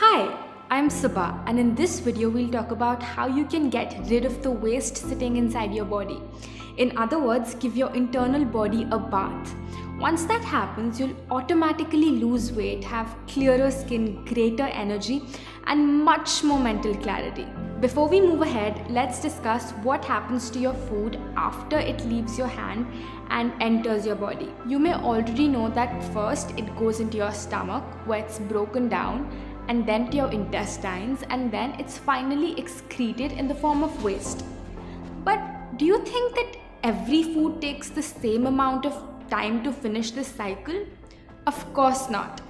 Hi, I'm Subha, and in this video we'll talk about how you can get rid of the waste sitting inside your body. In other words, give your internal body a bath. Once that happens, you'll automatically lose weight, have clearer skin, greater energy, and much more mental clarity. Before we move ahead, let's discuss what happens to your food after it leaves your hand and enters your body. You may already know that first it goes into your stomach where it's broken down, and then to your intestines, and then it's finally excreted in the form of waste. But do you think that every food takes the same amount of time to finish this cycle? Of course not.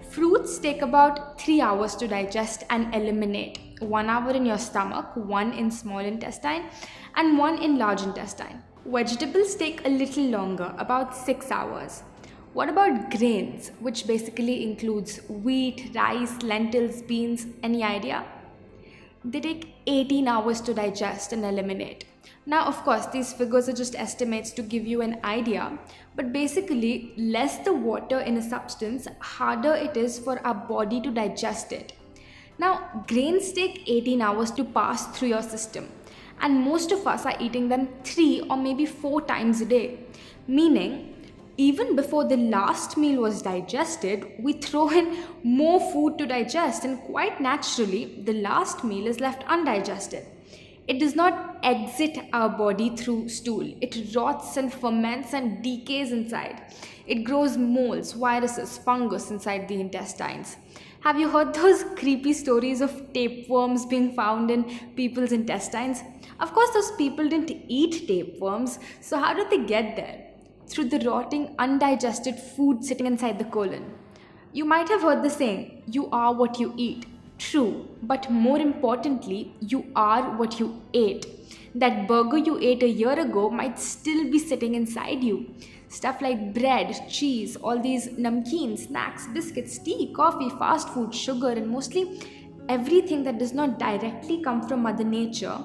Fruits take about 3 hours to digest and eliminate. 1 hour in your stomach, 1 in small intestine, and 1 in large intestine. Vegetables take a little longer, about 6 hours. What about grains, which basically includes wheat, rice, lentils, beans? Any idea? They take 18 hours to digest and eliminate. Now, of course, these figures are just estimates to give you an idea, but basically, less the water in a substance, harder it is for our body to digest it. Now, grains take 18 hours to pass through your system, and most of us are eating them 3 or maybe 4 times a day, meaning even before the last meal was digested, we throw in more food to digest, and quite naturally, the last meal is left undigested. It does not exit our body through stool. It rots and ferments and decays inside. It grows molds, viruses, fungus inside the intestines. Have you heard those creepy stories of tapeworms being found in people's intestines? Of course, those people didn't eat tapeworms, so how did they get there? Through the rotting, undigested food sitting inside the colon. You might have heard the saying, you are what you eat. True, but more importantly, you are what you ate. That burger you ate a year ago might still be sitting inside you. Stuff like bread, cheese, all these namkeen, snacks, biscuits, tea, coffee, fast food, sugar, and mostly everything that does not directly come from Mother Nature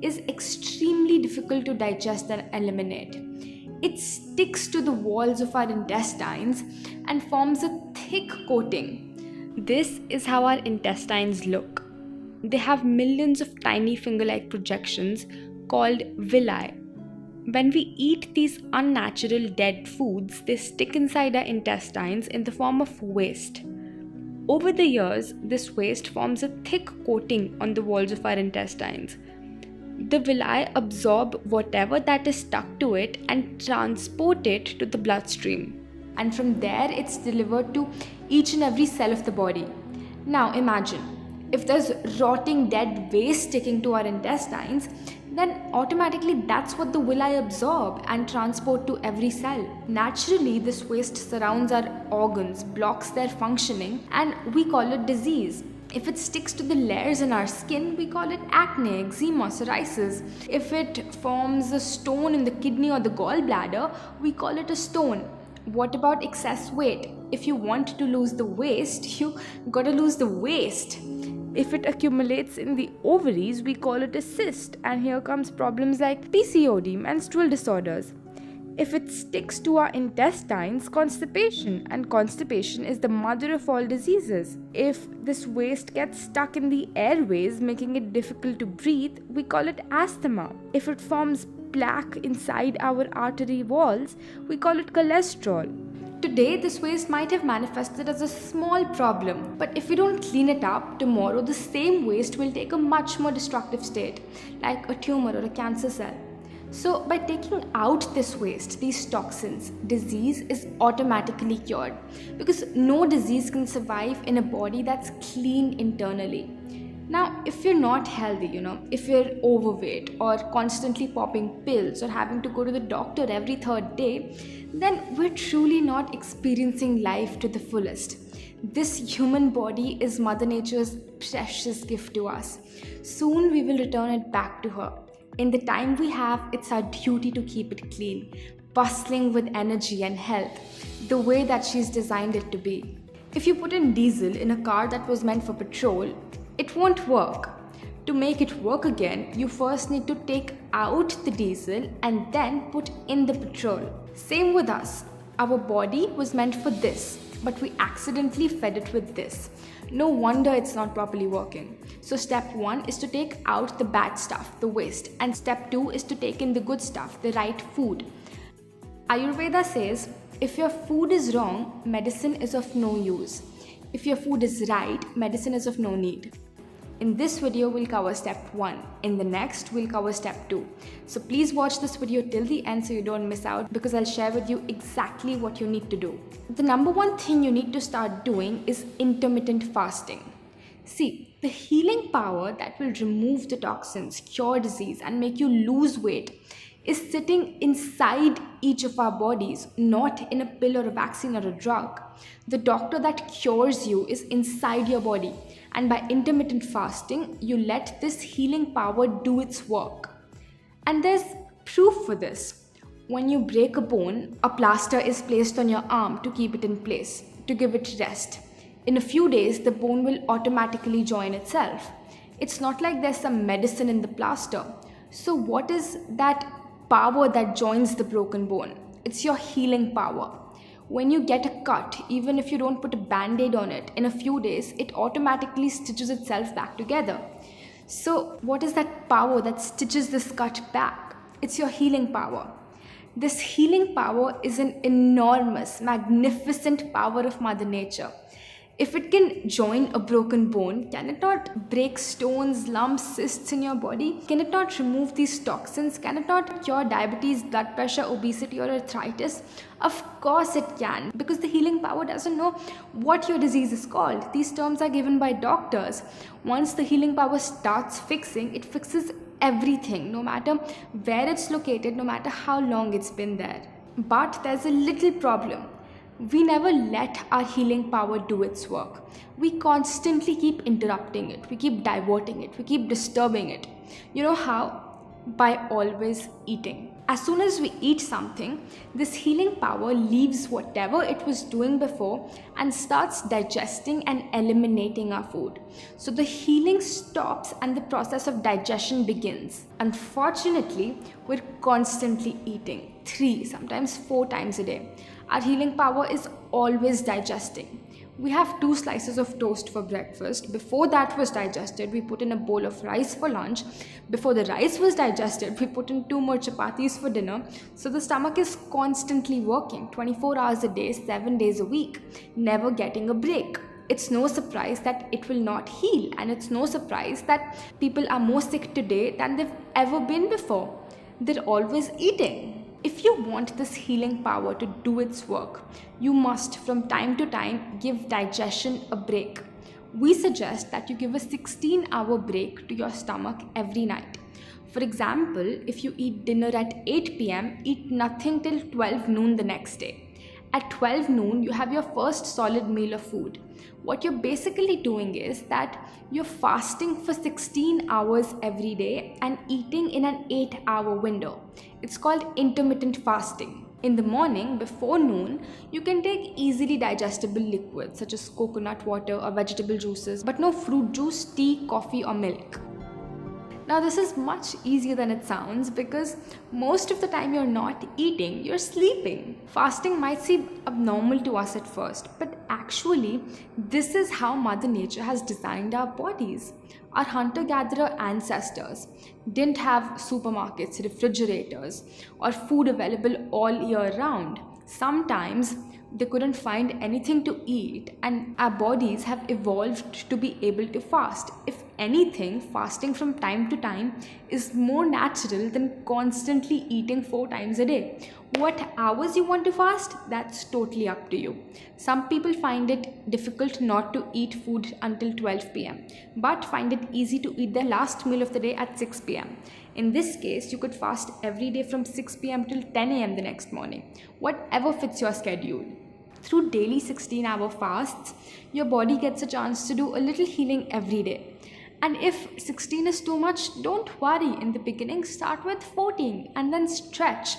is extremely difficult to digest and eliminate. It sticks to the walls of our intestines and forms a thick coating. This is how our intestines look. They have millions of tiny finger-like projections called villi. When we eat these unnatural dead foods, they stick inside our intestines in the form of waste. Over the years, this waste forms a thick coating on the walls of our intestines. The villi absorb whatever that is stuck to it and transport it to the bloodstream. And from there, it's delivered to each and every cell of the body. Now imagine, if there's rotting dead waste sticking to our intestines, then automatically that's what the villi absorb and transport to every cell. Naturally, this waste surrounds our organs, blocks their functioning, and we call it disease. If it sticks to the layers in our skin, we call it acne, eczema, psoriasis. If it forms a stone in the kidney or the gallbladder, we call it a stone. What about excess weight? If you want to lose the waste, you gotta lose the waste. If it accumulates in the ovaries, we call it a cyst, and here comes problems like PCOD, menstrual disorders. If it sticks to our intestines, constipation, and constipation is the mother of all diseases. If this waste gets stuck in the airways, making it difficult to breathe, we call it asthma. If it forms plaque inside our artery walls, we call it cholesterol. Today, this waste might have manifested as a small problem, but if we don't clean it up, tomorrow the same waste will take a much more destructive state, like a tumor or a cancer cell. So, by taking out this waste, these toxins, disease is automatically cured, because no disease can survive in a body that's clean internally. Now, if you're not healthy, if you're overweight or constantly popping pills or having to go to the doctor every third day, then we're truly not experiencing life to the fullest. This human body is Mother Nature's precious gift to us. Soon we will return it back to her. In the time we have, it's our duty to keep it clean, bustling with energy and health, the way that she's designed it to be. If you put in diesel in a car that was meant for petrol, it won't work. To make it work again, you first need to take out the diesel and then put in the petrol. Same with us. Our body was meant for this, but we accidentally fed it with this. No wonder it's not properly working. So step 1 is to take out the bad stuff, the waste, and step 2 is to take in the good stuff, the right food. Ayurveda says, if your food is wrong, medicine is of no use. If your food is right, medicine is of no need. In this video, we'll cover step 1. In the next, we'll cover step 2. So please watch this video till the end so you don't miss out, because I'll share with you exactly what you need to do. The number one thing you need to start doing is intermittent fasting. See, the healing power that will remove the toxins, cure disease, and make you lose weight is sitting inside each of our bodies, not in a pill or a vaccine or a drug. The doctor that cures you is inside your body, and by intermittent fasting, you let this healing power do its work. And there's proof for this. When you break a bone, a plaster is placed on your arm to keep it in place, to give it rest. In a few days, the bone will automatically join itself. It's not like there's some medicine in the plaster. So what is that power that joins the broken bone? It's your healing power. When you get a cut, even if you don't put a band-aid on it, in a few days, it automatically stitches itself back together. So what is that power that stitches this cut back? It's your healing power. This healing power is an enormous, magnificent power of Mother Nature. If it can join a broken bone, can it not break stones, lumps, cysts in your body? Can it not remove these toxins? Can it not cure diabetes, blood pressure, obesity, or arthritis? Of course it can, because the healing power doesn't know what your disease is called. These terms are given by doctors. Once the healing power starts fixing, it fixes everything, no matter where it's located, no matter how long it's been there. But there's a little problem. We never let our healing power do its work. We constantly keep interrupting it. We keep diverting it. We keep disturbing it. You know how? By always eating. As soon as we eat something, this healing power leaves whatever it was doing before and starts digesting and eliminating our food. So the healing stops and the process of digestion begins. Unfortunately, we're constantly eating 3, sometimes 4 times a day. Our healing power is always digesting. We have 2 slices of toast for breakfast. Before that was digested, we put in a bowl of rice for lunch. Before the rice was digested, we put in 2 more chapatis for dinner. So the stomach is constantly working 24 hours a day, 7 days a week, never getting a break. It's no surprise that it will not heal, and it's no surprise that people are more sick today than they've ever been before. They're always eating. If you want this healing power to do its work, you must from time to time give digestion a break. We suggest that you give a 16-hour break to your stomach every night. For example, if you eat dinner at 8 p.m., eat nothing till 12 noon the next day. At 12 noon, you have your first solid meal of food. What you're basically doing is that you're fasting for 16 hours every day and eating in an 8-hour window. It's called intermittent fasting. In the morning, before noon, you can take easily digestible liquids such as coconut water or vegetable juices, but no fruit juice, tea, coffee, or milk. Now this is much easier than it sounds, because most of the time you're not eating, you're sleeping. Fasting might seem abnormal to us at first, but actually this is how Mother Nature has designed our bodies. Our hunter-gatherer ancestors didn't have supermarkets, refrigerators, or food available all year round. Sometimes they couldn't find anything to eat, and our bodies have evolved to be able to fast. If anything, fasting from time to time is more natural than constantly eating 4 times a day. What hours you want to fast, that's totally up to you. Some people find it difficult not to eat food until 12 p.m. but find it easy to eat their last meal of the day at 6 p.m. In this case, you could fast every day from 6 p.m. till 10 a.m. the next morning, whatever fits your schedule. Through daily 16-hour fasts, your body gets a chance to do a little healing every day. And if 16 is too much, don't worry. In the beginning, start with 14 and then stretch.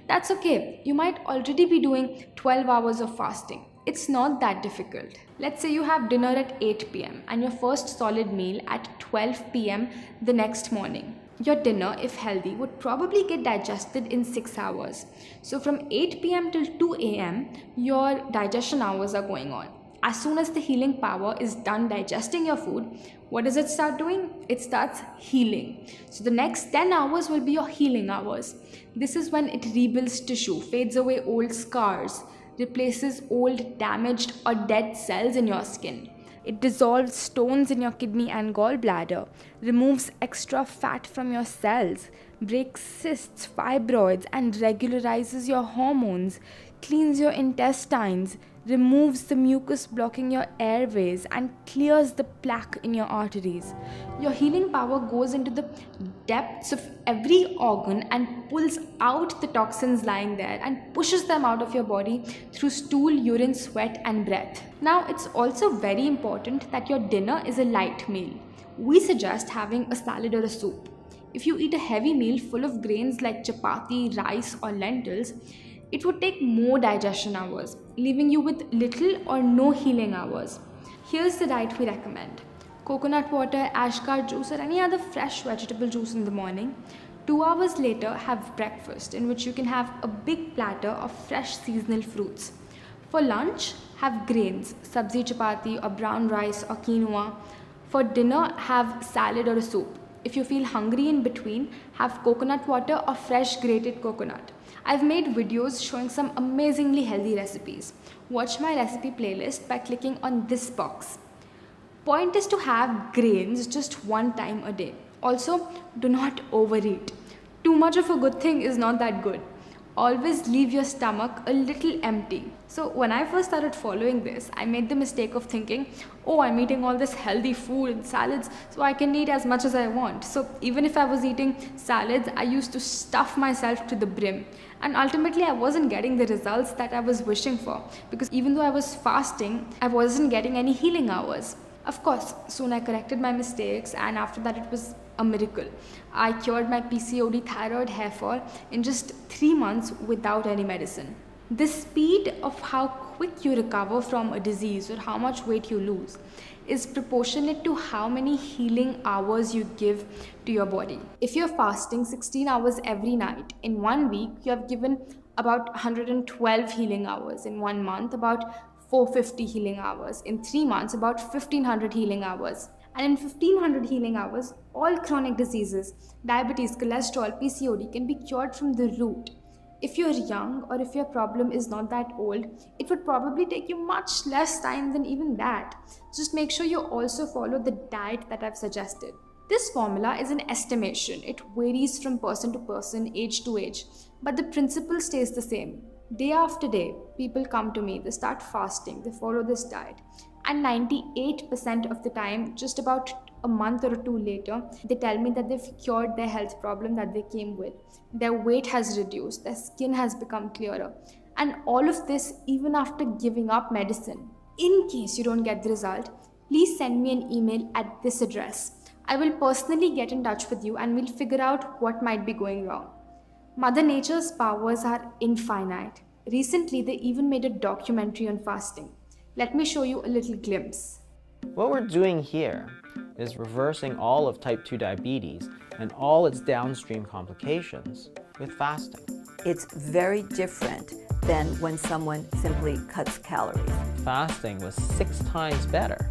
That's okay. You might already be doing 12 hours of fasting. It's not that difficult. Let's say you have dinner at 8 p.m. and your first solid meal at 12 p.m. the next morning. Your dinner, if healthy, would probably get digested in 6 hours. So from 8 p.m. till 2 a.m., your digestion hours are going on. As soon as the healing power is done digesting your food, what does it start doing? It starts healing. So the next 10 hours will be your healing hours. This is when it rebuilds tissue, fades away old scars, replaces old damaged or dead cells in your skin. It dissolves stones in your kidney and gallbladder, removes extra fat from your cells, breaks cysts, fibroids, and regularizes your hormones, cleans your intestines, removes the mucus blocking your airways, and clears the plaque in your arteries. Your healing power goes into the depths of every organ and pulls out the toxins lying there and pushes them out of your body through stool, urine, sweat, and breath. Now, it's also very important that your dinner is a light meal. We suggest having a salad or a soup. If you eat a heavy meal full of grains like chapati, rice, or lentils, it would take more digestion hours, leaving you with little or no healing hours. Here's the diet we recommend. Coconut water, ashgar juice, or any other fresh vegetable juice in the morning. 2 hours later, have breakfast, in which you can have a big platter of fresh seasonal fruits. For lunch, have grains, sabzi chapati or brown rice or quinoa. For dinner, have salad or a soup. If you feel hungry in between, have coconut water or fresh grated coconut. I've made videos showing some amazingly healthy recipes. Watch my recipe playlist by clicking on this box. Point is to have grains just one time a day. Also, do not overeat. Too much of a good thing is not that good. Always leave your stomach a little empty. So when I first started following this, I made the mistake of thinking, oh, I'm eating all this healthy food and salads, so I can eat as much as I want. So even if I was eating salads, I used to stuff myself to the brim. And ultimately, I wasn't getting the results that I was wishing for, because even though I was fasting, I wasn't getting any healing hours. Of course, soon I corrected my mistakes, and after that it was a miracle. I cured my PCOD, thyroid, hair fall in just 3 months without any medicine. The speed of how quick you recover from a disease or how much weight you lose is proportionate to how many healing hours you give to your body. If you're fasting 16 hours every night, in 1 week you have given about 112 healing hours. In 1 month, about 450 healing hours. In 3 months, about 1500 healing hours. And in 1500 healing hours, all chronic diseases, diabetes, cholesterol, PCOD can be cured from the root. If you're young or if your problem is not that old, it would probably take you much less time than even that. Just make sure you also follow the diet that I've suggested. This formula is an estimation. It varies from person to person, age to age, but the principle stays the same. Day after day, people come to me, they start fasting, they follow this diet, and 98% of the time, just about a month or two later, they tell me that they've cured their health problem that they came with. Their weight has reduced, their skin has become clearer, and all of this even after giving up medicine. In case you don't get the result, please send me an email at this address. I will personally get in touch with you and we'll figure out what might be going wrong. Mother Nature's powers are infinite. Recently, they even made a documentary on fasting. Let me show you a little glimpse. What we're doing here is reversing all of type 2 diabetes and all its downstream complications with fasting. It's very different than when someone simply cuts calories. Fasting was 6 times better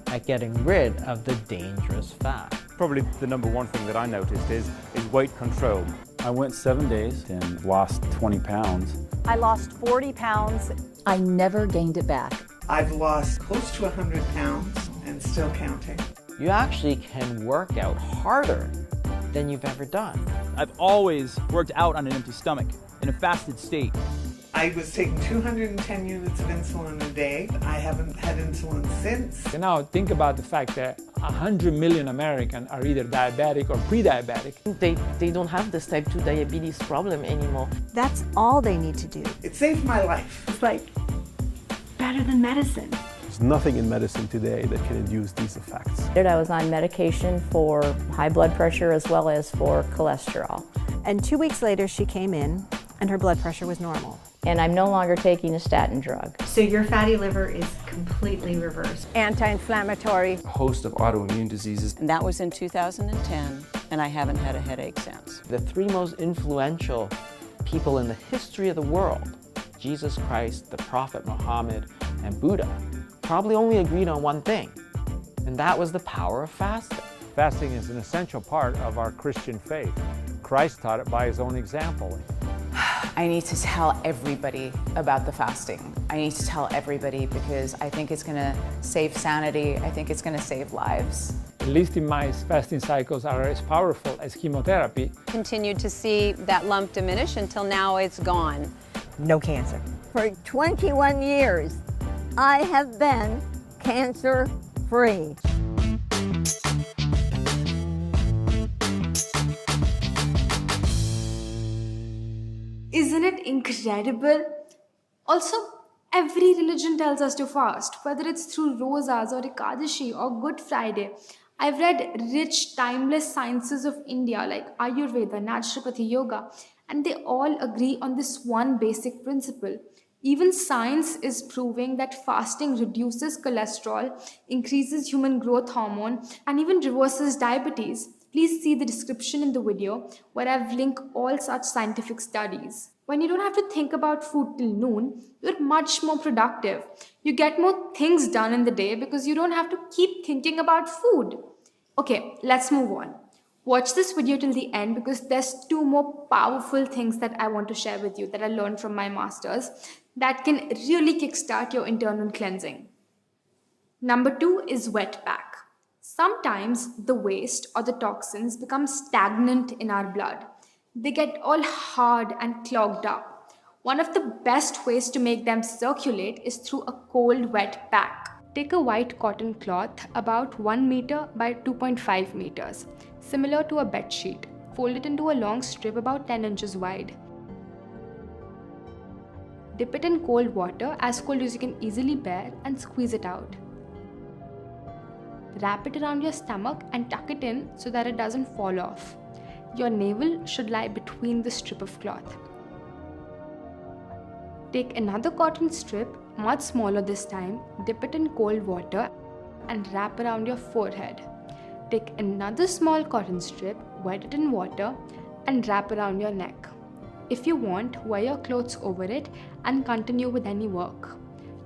at getting rid of the dangerous fat. Probably the number one thing that I noticed is weight control. I went 7 days and lost 20 pounds. I lost 40 pounds. I never gained it back. I've lost close to 100 pounds and still counting. You actually can work out harder than you've ever done. I've always worked out on an empty stomach in a fasted state. I was taking 210 units of insulin a day. I haven't had insulin since. And now think about the fact that 100 million Americans are either diabetic or pre-diabetic. They don't have this type 2 diabetes problem anymore. That's all they need to do. It saved my life. It's like better than medicine. There's nothing in medicine today that can induce these effects. I was on medication for high blood pressure as well as for cholesterol. And 2 weeks later, she came in and her blood pressure was normal. And I'm no longer taking a statin drug. So your fatty liver is completely reversed. Anti-inflammatory. A host of autoimmune diseases. And that was in 2010, and I haven't had a headache since. The 3 most influential people in the history of the world, Jesus Christ, the Prophet Muhammad, and Buddha, probably only agreed on one thing, and that was the power of fasting. Fasting is an essential part of our Christian faith. Christ taught it by his own example. I need to tell everybody about the fasting. I need to tell everybody because I think it's going to save sanity. I think it's going to save lives. At least in my fasting cycles are as powerful as chemotherapy. Continued to see that lump diminish until now it's gone. No cancer. For 21 years, I have been cancer-free. Isn't it incredible? Also, every religion tells us to fast, whether it's through Rosas or Ekadashi or Good Friday. I've read rich, timeless sciences of India like Ayurveda, Naturopathy, Yoga, and they all agree on this one basic principle. Even science is proving that fasting reduces cholesterol, increases human growth hormone, and even reverses diabetes. Please see the description in the video where I've linked all such scientific studies. When you don't have to think about food till noon, you're much more productive. You get more things done in the day because you don't have to keep thinking about food. Okay, let's move on. Watch this video till the end because there's two more powerful things that I want to share with you that I learned from my masters that can really kickstart your internal cleansing. Number 2 is wet pack. Sometimes the waste or the toxins become stagnant in our blood. They get all hard and clogged up. One of the best ways to make them circulate is through a cold wet pack. Take a white cotton cloth about 1 meter by 2.5 meters, similar to a bed sheet. Fold it into a long strip about 10 inches wide. Dip it in cold water, as cold as you can easily bear, and squeeze it out. Wrap it around your stomach and tuck it in so that it doesn't fall off. Your navel should lie between the strip of cloth. Take another cotton strip, much smaller this time, dip it in cold water and wrap around your forehead. Take another small cotton strip, wet it in water and wrap around your neck. If you want, wear your clothes over it and continue with any work.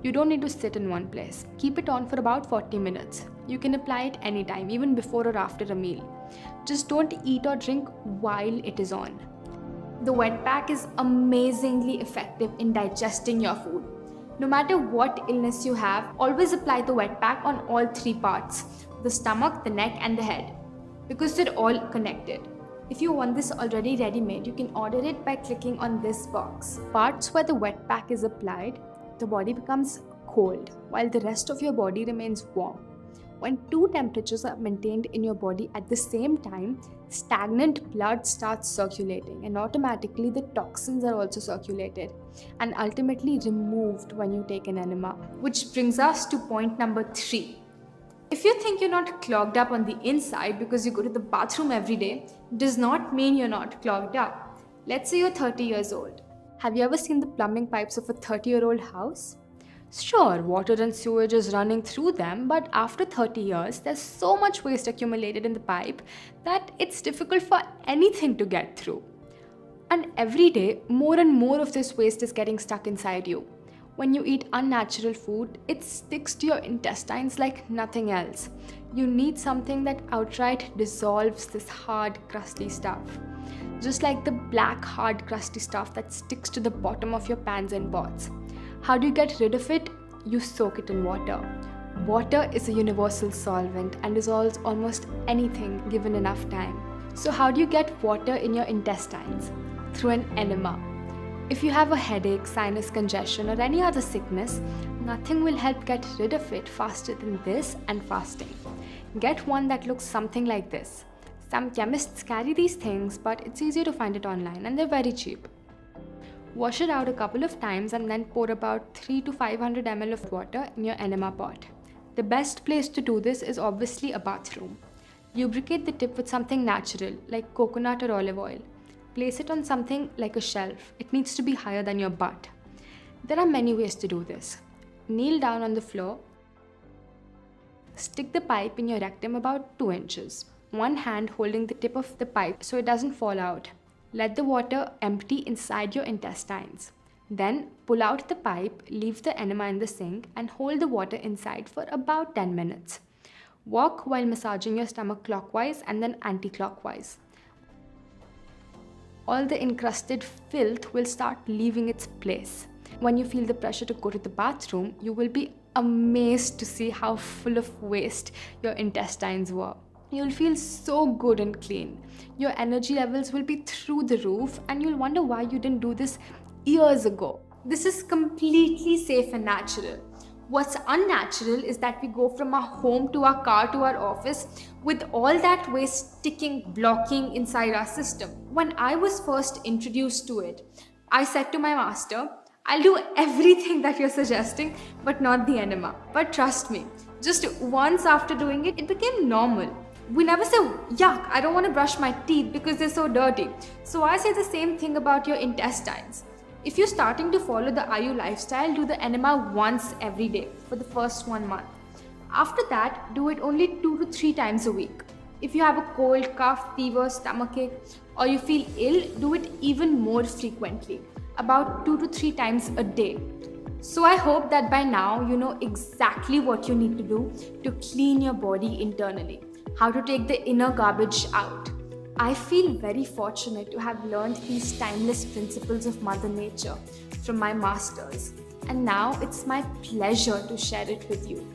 You don't need to sit in one place. Keep it on for about 40 minutes. You can apply it anytime, even before or after a meal. Just don't eat or drink while it is on. The wet pack is amazingly effective in digesting your food. No matter what illness you have, always apply the wet pack on all 3 parts: the stomach, the neck and the head, because they're all connected. If you want this already ready-made, you can order it by clicking on this box. Parts where the wet pack is applied, the body becomes cold, while the rest of your body remains warm. When 2 temperatures are maintained in your body at the same time, stagnant blood starts circulating and automatically the toxins are also circulated and ultimately removed when you take an enema. Which brings us to point number 3. If you think you're not clogged up on the inside because you go to the bathroom every day, does not mean you're not clogged up. Let's say you're 30 years old. Have you ever seen the plumbing pipes of a 30-year-old house? Sure, water and sewage is running through them, but after 30 years, there's so much waste accumulated in the pipe that it's difficult for anything to get through. And every day, more and more of this waste is getting stuck inside you. When you eat unnatural food, it sticks to your intestines like nothing else. You need something that outright dissolves this hard, crusty stuff. Just like the black, hard, crusty stuff that sticks to the bottom of your pans and pots. How do you get rid of it? You soak it in water. Water is a universal solvent and dissolves almost anything given enough time. So how do you get water in your intestines? Through an enema. If you have a headache, sinus congestion or any other sickness, nothing will help get rid of it faster than this and fasting. Get one that looks something like this. Some chemists carry these things, but it's easy to find it online and they're very cheap. Wash it out a couple of times and then pour about 300 to 500 ml of water in your enema pot. The best place to do this is obviously a bathroom. Lubricate the tip with something natural like coconut or olive oil. Place it on something like a shelf. It needs to be higher than your butt. There are many ways to do this. Kneel down on the floor. Stick the pipe in your rectum about 2 inches. One hand holding the tip of the pipe so it doesn't fall out. Let the water empty inside your intestines. Then pull out the pipe, leave the enema in the sink, and hold the water inside for about 10 minutes. Walk while massaging your stomach clockwise and then anti-clockwise. All the encrusted filth will start leaving its place. When you feel the pressure to go to the bathroom, you will be amazed to see how full of waste your intestines were. You'll feel so good and clean. Your energy levels will be through the roof, and you'll wonder why you didn't do this years ago. This is completely safe and natural. What's unnatural is that we go from our home to our car to our office with all that waste sticking, blocking inside our system. When I was first introduced to it, I said to my master, I'll do everything that you're suggesting, but not the enema. But trust me, just once after doing it, it became normal. We never say, yuck, I don't want to brush my teeth because they're so dirty. So I say the same thing about your intestines. If you're starting to follow the Ayu lifestyle, do the enema once every day for the first 1 month. After that, do it only 2 to 3 times a week. If you have a cold, cough, fever, stomachache, or you feel ill, do it even more frequently, about 2 to 3 times a day. So I hope that by now you know exactly what you need to do to clean your body internally, how to take the inner garbage out. I feel very fortunate to have learned these timeless principles of Mother Nature from my masters, and now it's my pleasure to share it with you.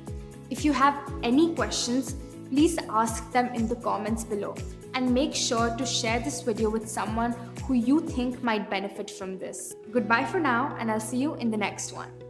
If you have any questions, please ask them in the comments below, and make sure to share this video with someone who you think might benefit from this. Goodbye for now, and I'll see you in the next one.